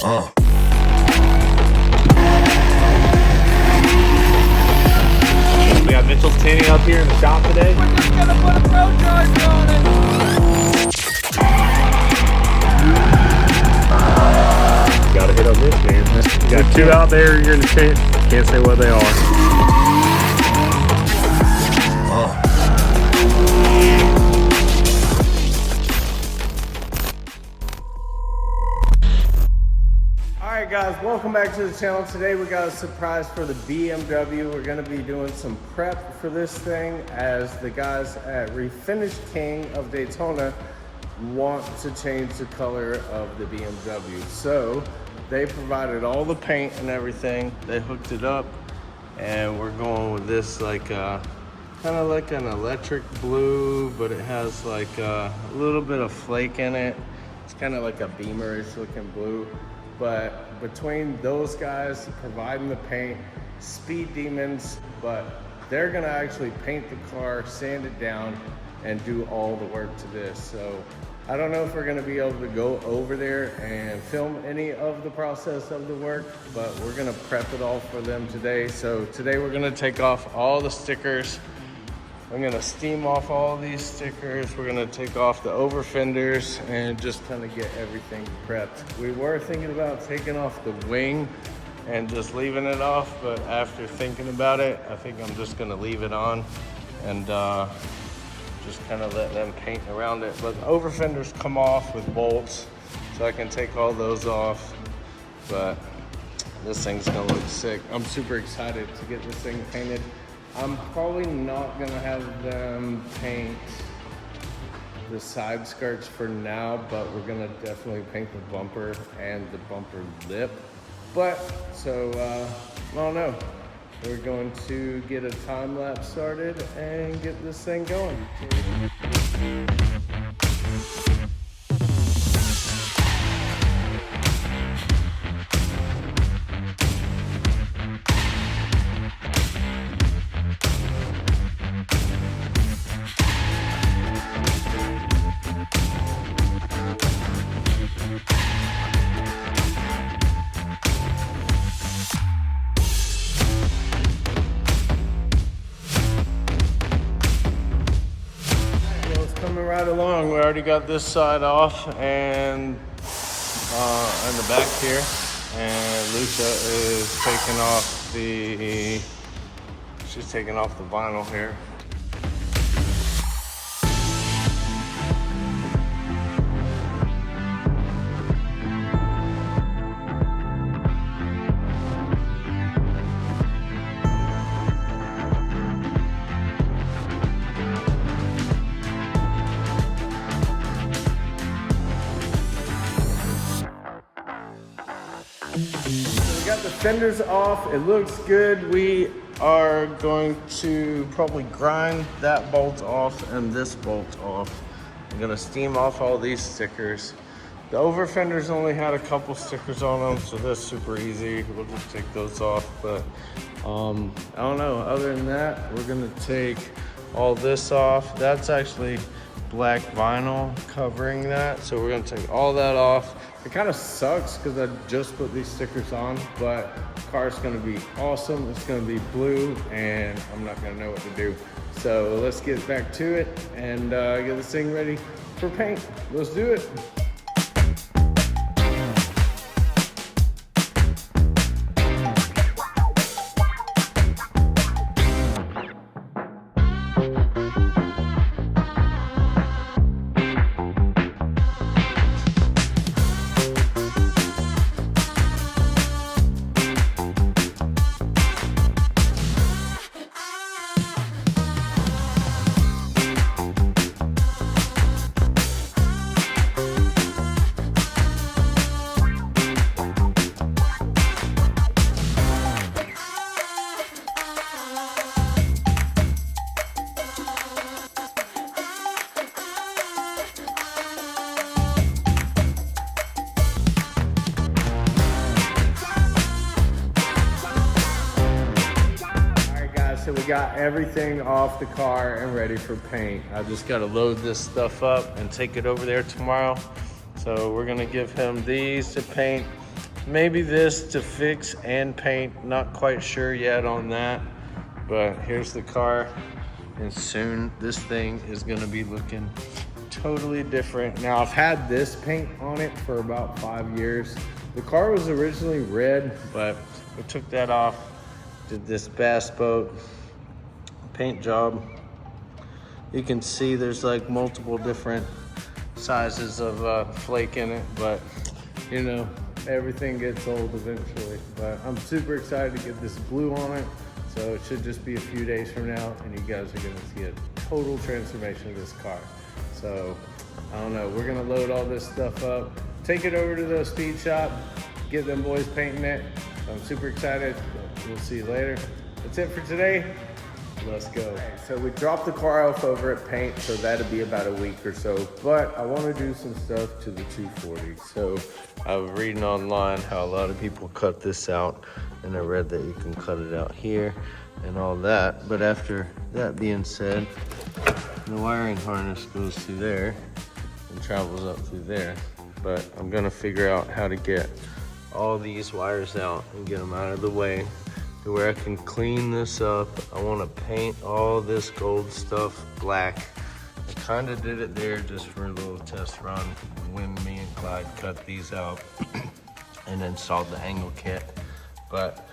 We got Mitchell's tanning up here in the shop today. We're just gonna put a pro charger on it. Gotta hit on this, man. You got two out there, you're in the tent. Can't say what they are. Alright guys, welcome back to the channel. Today we got a surprise for the BMW. We're going to be doing some prep for this thing as the guys at Refinish King of Daytona want to change the color of the BMW. So they provided all the paint and everything. They hooked it up and we're going with this like kind of like an electric blue, but it has like a little bit of flake in it. It's kind of like a beamerish looking blue. But between those guys providing the paint, Speed Demons, but they're gonna actually paint the car, sand it down, and do all the work to this. So I don't know if we're gonna be able to go over there and film any of the process of the work, but we're gonna prep it all for them today. So today we're gonna take off all the stickers. I'm gonna steam off all these stickers. We're gonna take off the over fenders and just kind of get everything prepped. We were thinking about taking off the wing and just leaving it off, but after thinking about it, I think I'm just gonna leave it on and just kind of let them paint around it. But the over fenders come off with bolts, so I can take all those off. But this thing's gonna look sick. I'm super excited to get this thing painted. I'm probably not gonna have them paint the side skirts for now, but we're gonna definitely paint the bumper and the bumper lip. But, so, I don't know. We're going to get a time lapse started and get this thing going. Right along, we already got this side off and in the back here, and Lucia is taking off she's taking off the vinyl here. We got the fenders off, it looks good. We are going to probably grind that bolt off and this bolt off. I'm gonna steam off all these stickers. The over fenders only had a couple stickers on them, so that's super easy. We'll just take those off, but I don't know. Other than that, we're gonna take all this off. That's actually black vinyl covering that, so we're gonna take all that off. It kind of sucks because I just put these stickers on, but the car's gonna be awesome. It's gonna be blue and I'm not gonna know what to do. So let's get back to it and get this thing ready for paint. Let's do it. So we got everything off the car and ready for paint. I just got to load this stuff up and take it over there tomorrow. So we're gonna give him these to paint. maybe this to fix and paint. Not quite sure yet on that, but here's the car. And soon this thing is gonna be looking totally different. Now I've had this paint on it for about 5 years. The car was originally red, but we took that off, did this bass boat paint job. You can see there's like multiple different sizes of flake in it, but you know, everything gets old eventually. But I'm super excited to get this blue on it. So it should just be a few days from now and you guys are gonna see a total transformation of this car. So I don't know, we're gonna load all this stuff up, take it over to the speed shop, get them boys painting it. I'm super excited. We'll see you later. That's it for today. Let's go. Okay, so we dropped the car off over at paint, so that'll be about a week or so. But I want to do some stuff to the 240. So I was reading online how a lot of people cut this out, and I read that you can cut it out here and all that. But after that being said, the wiring harness goes through there and travels up through there. But I'm gonna figure out how to get all these wires out and get them out of the way to where I can clean this up. I want to paint all this gold stuff black. I kind of did it there just for a little test run when me and Clyde cut these out and installed the angle kit. But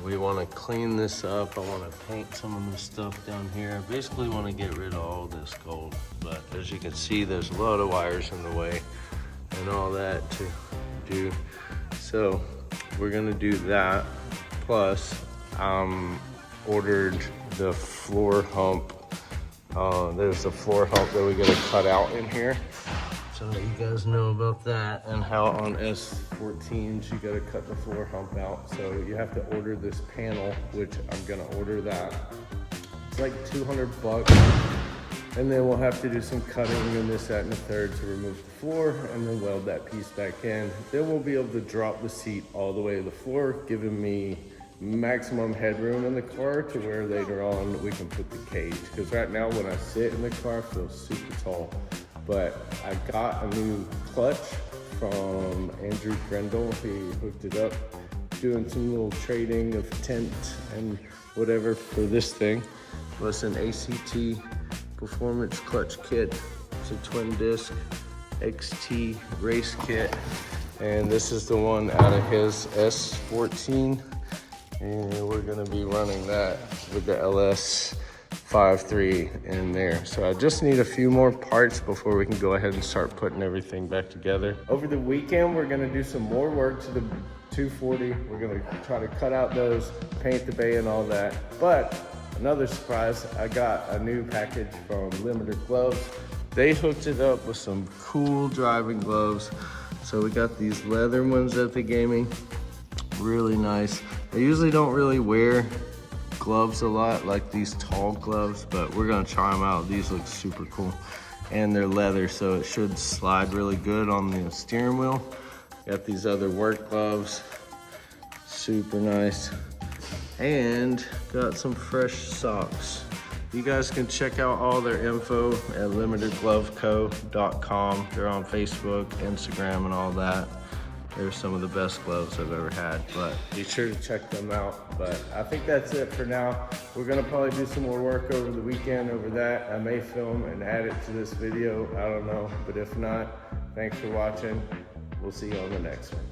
we want to clean this up. I want to paint some of this stuff down here. I basically want to get rid of all this gold. But as you can see, there's a lot of wires in the way and all that to do. So we're gonna do that. Plus, ordered the floor hump. There's the floor hump that we gotta cut out in here. So you guys know about that and how on S14s you gotta cut the floor hump out. So you have to order this panel, which I'm gonna order that. It's like 200 bucks. And then we'll have to do some cutting and this, that, and the third to remove the floor and then weld that piece back in. Then we'll be able to drop the seat all the way to the floor, giving me maximum headroom in the car to where later on we can put the cage. Because right now when I sit in the car, I feel super tall. But I got a new clutch from Andrew Grendel. He hooked it up, doing some little trading of tint and whatever for this thing. Well, it's an ACT Performance Clutch Kit. It's a twin disc XT race kit. And this is the one out of his S14. And we're gonna be running that with the LS 5.3 in there. So I just need a few more parts before we can go ahead and start putting everything back together. Over the weekend, we're gonna do some more work to the 240. We're gonna try to cut out those, paint the bay and all that. But another surprise, I got a new package from Limiter Gloves. They hooked it up with some cool driving gloves. So we got these leather ones that they gave me. Really nice. I usually don't really wear gloves a lot, like these tall gloves, but we're gonna try them out. These look super cool. And they're leather, so it should slide really good on the steering wheel. Got these other work gloves, super nice. And got some fresh socks. You guys can check out all their info at limitergloveco.com. They're on Facebook, Instagram, and all that. They're some of the best gloves I've ever had, but be sure to check them out. But I think that's it for now. We're gonna probably do some more work over the weekend over that. I may film and add it to this video, I don't know. But if not, thanks for watching. We'll see you on the next one.